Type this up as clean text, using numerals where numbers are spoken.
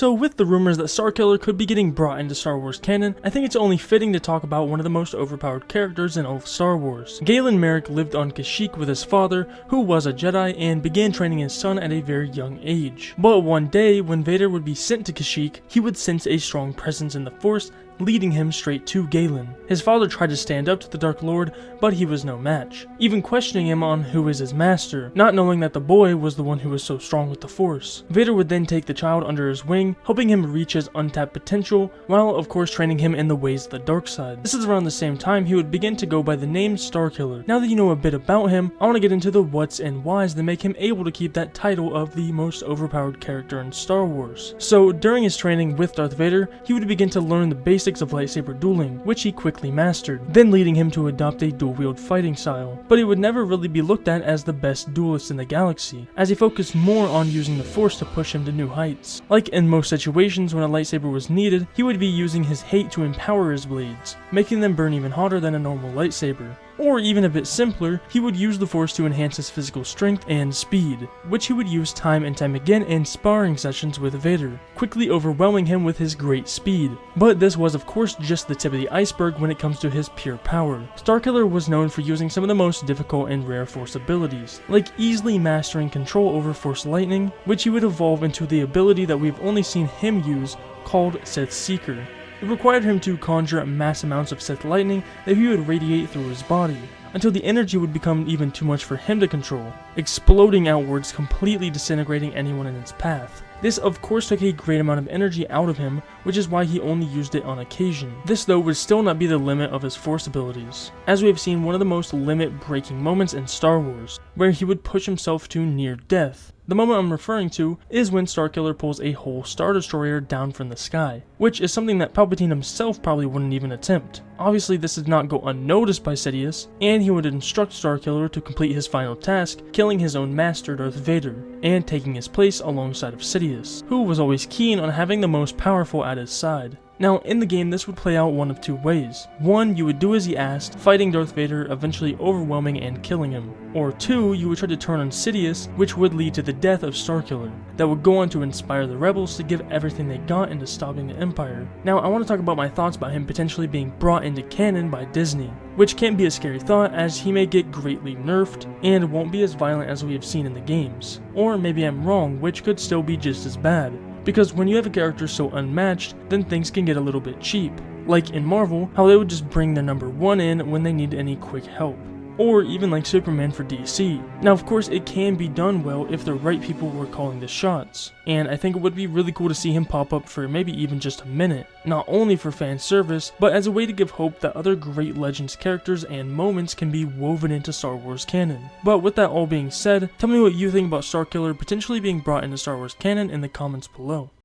So with the rumors that Starkiller could be getting brought into Star Wars canon, I think it's only fitting to talk about one of the most overpowered characters in all of Star Wars. Galen Marek lived on Kashyyyk with his father, who was a Jedi, and began training his son at a very young age. But one day, when Vader would be sent to Kashyyyk, he would sense a strong presence in the Force, leading him straight to Galen. His father tried to stand up to the Dark Lord, but he was no match, even questioning him on who is his master, not knowing that the boy was the one who was so strong with the Force. Vader would then take the child under his wing, helping him reach his untapped potential, while of course training him in the ways of the dark side. This is around the same time he would begin to go by the name Starkiller. Now that you know a bit about him, I want to get into the whats and whys that make him able to keep that title of the most overpowered character in Star Wars. So during his training with Darth Vader, he would begin to learn the basics of lightsaber dueling, which he quickly mastered, then leading him to adopt a dual-wield fighting style. But he would never really be looked at as the best duelist in the galaxy, as he focused more on using the Force to push him to new heights. Like in most situations when a lightsaber was needed, he would be using his hate to empower his blades, making them burn even hotter than a normal lightsaber. Or even a bit simpler, he would use the Force to enhance his physical strength and speed, which he would use time and time again in sparring sessions with Vader, quickly overwhelming him with his great speed. But this was of course just the tip of the iceberg when it comes to his pure power. Starkiller was known for using some of the most difficult and rare Force abilities, like easily mastering control over Force Lightning, which he would evolve into the ability that we've only seen him use, called Sith Seeker. It required him to conjure mass amounts of Sith lightning that he would radiate through his body, until the energy would become even too much for him to control, exploding outwards, completely disintegrating anyone in its path. This of course took a great amount of energy out of him, which is why he only used it on occasion. This though would still not be the limit of his Force abilities, as we have seen one of the most limit-breaking moments in Star Wars, where he would push himself to near death. The moment I'm referring to is when Starkiller pulls a whole Star Destroyer down from the sky, which is something that Palpatine himself probably wouldn't even attempt. Obviously this did not go unnoticed by Sidious, and he would instruct Starkiller to complete his final task, killing his own master Darth Vader, and taking his place alongside of Sidious, who was always keen on having the most powerful at his side. Now, in the game, this would play out one of two ways. One, you would do as he asked, fighting Darth Vader, eventually overwhelming and killing him. Or two, you would try to turn on Sidious, which would lead to the death of Starkiller, that would go on to inspire the rebels to give everything they got into stopping the Empire. Now, I want to talk about my thoughts about him potentially being brought into canon by Disney, which can be a scary thought as he may get greatly nerfed and won't be as violent as we have seen in the games. Or maybe I'm wrong, which could still be just as bad. Because when you have a character so unmatched, then things can get a little bit cheap. Like in Marvel, how they would just bring their number 1 in when they need any quick help. Or even like Superman for DC. Now of course it can be done well if the right people were calling the shots, and I think it would be really cool to see him pop up for maybe even just a minute, not only for fan service, but as a way to give hope that other great Legends characters and moments can be woven into Star Wars canon. But with that all being said, tell me what you think about Starkiller potentially being brought into Star Wars canon in the comments below.